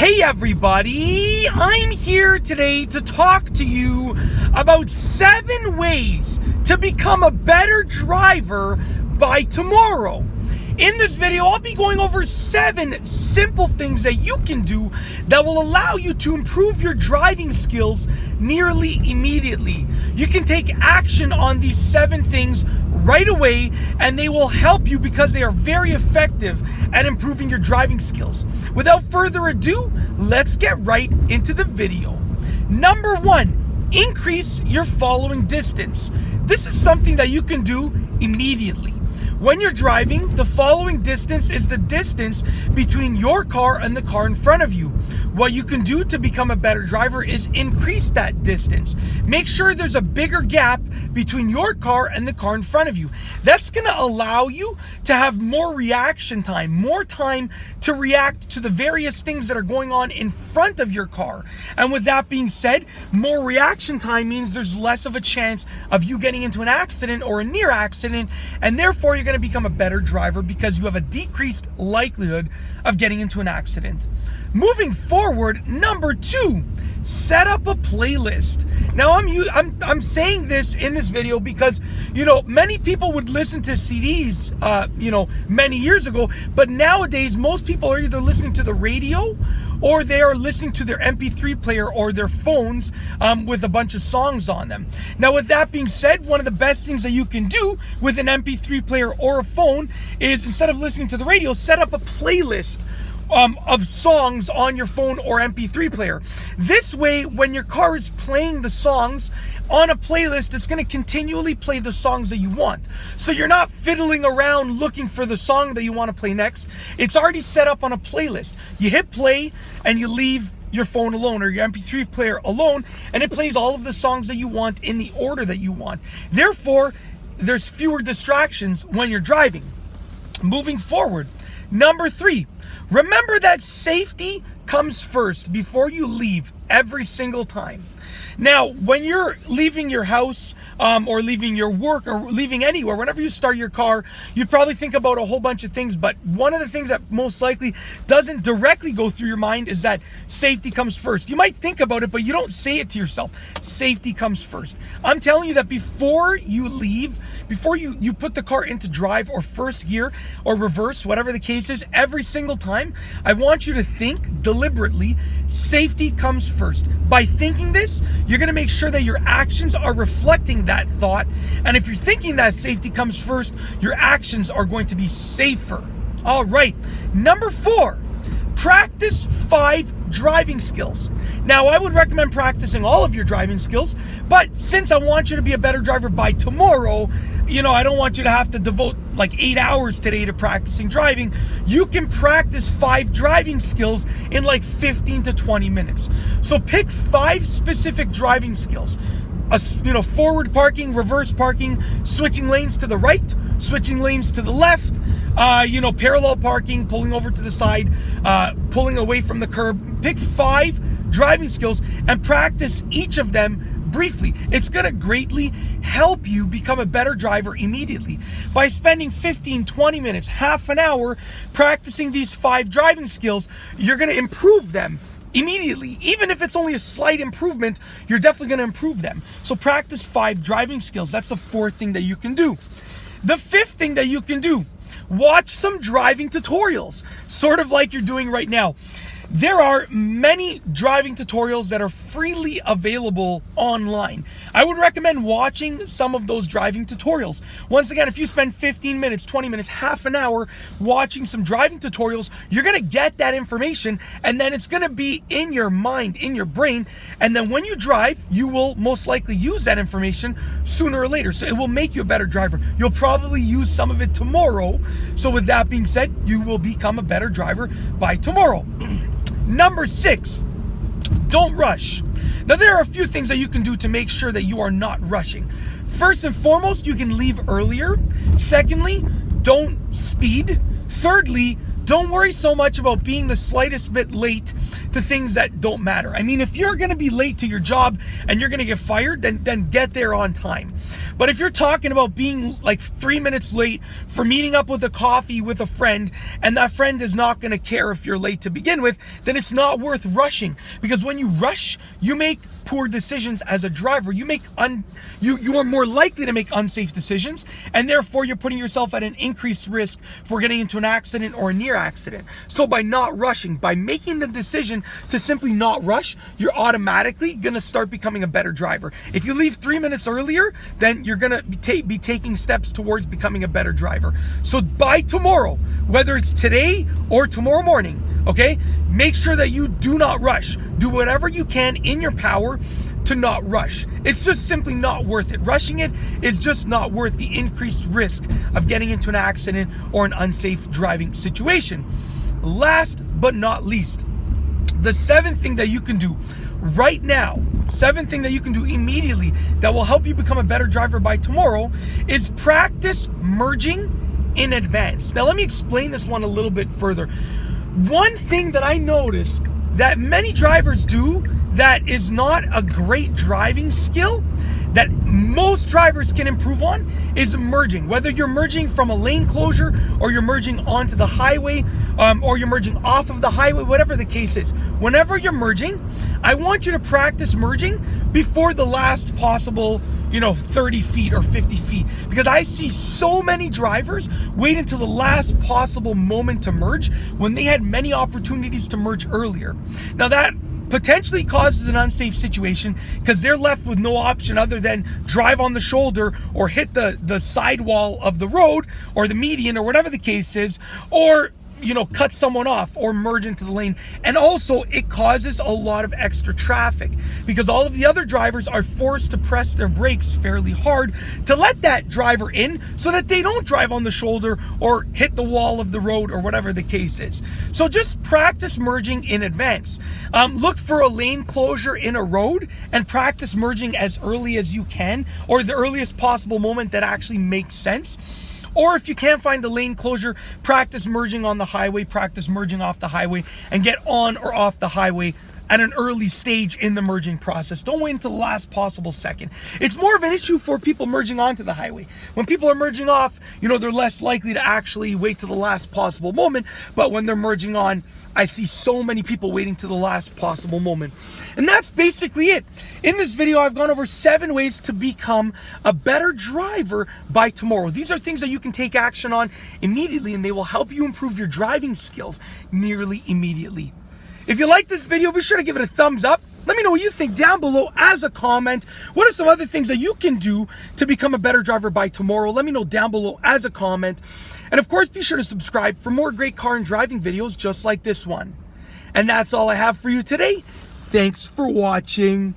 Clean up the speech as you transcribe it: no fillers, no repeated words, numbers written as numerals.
Hey everybody, I'm here today to talk to you about 7 ways to become a better driver by tomorrow. In this video, I'll be going over 7 simple things that you can do that will allow you to improve your driving skills nearly immediately. You can take action on these 7 things right away, and they will help you because they are very effective at improving your driving skills. Without further ado, let's get right into the video. Number 1, increase your following distance. This is something that you can do immediately. When you're driving, the following distance is the distance between your car and the car in front of you. What you can do to become a better driver is increase that distance. Make sure there's a bigger gap between your car and the car in front of you. That's going to allow you to have more reaction time, more time to react to the various things that are going on in front of your car. And with that being said, more reaction time means there's less of a chance of you getting into an accident or a near accident, and therefore you're going to become a better driver because you have a decreased likelihood of getting into an accident. Moving forward, number 2, set up a playlist. Now I'm saying this in this video because many people would listen to CDs many years ago, but nowadays most people are either listening to the radio or they are listening to their MP3 player or their phones with a bunch of songs on them. Now, with that being said, one of the best things that you can do with an MP3 player or a phone is, instead of listening to the radio, set up a playlist of songs on your phone or MP3 player. This way, when your car is playing the songs on a playlist, it's going to continually play the songs that you want. So you're not fiddling around looking for the song that you want to play next. It's already set up on a playlist. You hit play and you leave your phone alone or your MP3 player alone, and it plays all of the songs that you want in the order that you want. Therefore, there's fewer distractions when you're driving. Moving forward, number 3, remember that safety comes first before you leave every single time. Now, when you're leaving your house or leaving your work or leaving anywhere, whenever you start your car, you probably think about a whole bunch of things, but one of the things that most likely doesn't directly go through your mind is that safety comes first. You might think about it, but you don't say it to yourself. Safety comes first. I'm telling you that before you leave, before you put the car into drive or first gear or reverse, whatever the case is, every single time, I want you to think deliberately, safety comes first. By thinking this, you're going to make sure that your actions are reflecting that thought. And if you're thinking that safety comes first, your actions are going to be safer. All right. Number 4, practice 5 driving skills. Now, I would recommend practicing all of your driving skills, but since I want you to be a better driver by tomorrow, I don't want you to have to devote like 8 hours today to practicing driving. You can practice 5 driving skills in like 15 to 20 minutes. So pick 5 specific driving skills. Forward parking, reverse parking, switching lanes to the right, switching lanes to the left, parallel parking, pulling over to the side, pulling away from the curb. Pick 5 driving skills and practice each of them briefly. It's going to greatly help you become a better driver immediately. By spending 15, 20 minutes, half an hour practicing these 5 driving skills, you're going to improve them immediately. Even if it's only a slight improvement, you're definitely going to improve them. So practice 5 driving skills. That's the 4th thing that you can do. The 5th thing that you can do, watch some driving tutorials, sort of like you're doing right now. There are many driving tutorials that are freely available online. I would recommend watching some of those driving tutorials. Once again, if you spend 15 minutes, 20 minutes, half an hour watching some driving tutorials, you're going to get that information, and then it's going to be in your mind, in your brain, and then when you drive, you will most likely use that information sooner or later. So it will make you a better driver. You'll probably use some of it tomorrow. So with that being said, you will become a better driver by tomorrow. Number 6, don't rush. Now, there are a few things that you can do to make sure that you are not rushing. First and foremost, you can leave earlier. Secondly, don't speed. Thirdly, don't worry so much about being the slightest bit late to things that don't matter. I mean, if you're going to be late to your job and you're going to get fired, then get there on time. But if you're talking about being like 3 minutes late for meeting up with a coffee with a friend, and that friend is not going to care if you're late to begin with, then it's not worth rushing. Because when you rush, you make poor decisions as a driver. You are more likely to make unsafe decisions, and therefore you're putting yourself at an increased risk for getting into an accident or a near accident. So by not rushing, by making the decision to simply not rush, you're automatically going to start becoming a better driver. If you leave 3 minutes earlier, then you're going to be taking steps towards becoming a better driver. So by tomorrow, whether it's today or tomorrow morning, okay, make sure that you do not rush. Do whatever you can in your power to not rush. It's just simply not worth it. Rushing it is just not worth the increased risk of getting into an accident or an unsafe driving situation. Last but not least, the seventh thing that you can do right now, seventh thing that you can do immediately that will help you become a better driver by tomorrow, is practice merging in advance. Now let me explain this one a little bit further. One thing that I noticed that many drivers do that is not a great driving skill that most drivers can improve on is merging. Whether you're merging from a lane closure or you're merging onto the highway or you're merging off of the highway, whatever the case is. Whenever you're merging, I want you to practice merging before the last possible 30 feet or 50 feet. Because I see so many drivers wait until the last possible moment to merge when they had many opportunities to merge earlier. Now that potentially causes an unsafe situation because they're left with no option other than drive on the shoulder or hit the sidewall of the road or the median or whatever the case is, or cut someone off or merge into the lane. And also it causes a lot of extra traffic because all of the other drivers are forced to press their brakes fairly hard to let that driver in so that they don't drive on the shoulder or hit the wall of the road or whatever the case is. So just practice merging in advance. Look for a lane closure in a road and practice merging as early as you can, or the earliest possible moment that actually makes sense. Or if you can't find the lane closure, practice merging on the highway, practice merging off the highway, and get on or off the highway at an early stage in the merging process. Don't wait until the last possible second. It's more of an issue for people merging onto the highway. When people are merging off, they're less likely to actually wait to the last possible moment. But when they're merging on, I see so many people waiting to the last possible moment. And that's basically it. In this video, I've gone over 7 ways to become a better driver by tomorrow. These are things that you can take action on immediately, and they will help you improve your driving skills nearly immediately. If you like this video, be sure to give it a thumbs up. Let me know what you think down below as a comment. What are some other things that you can do to become a better driver by tomorrow? Let me know down below as a comment. And of course, be sure to subscribe for more great car and driving videos just like this one. And that's all I have for you today. Thanks for watching.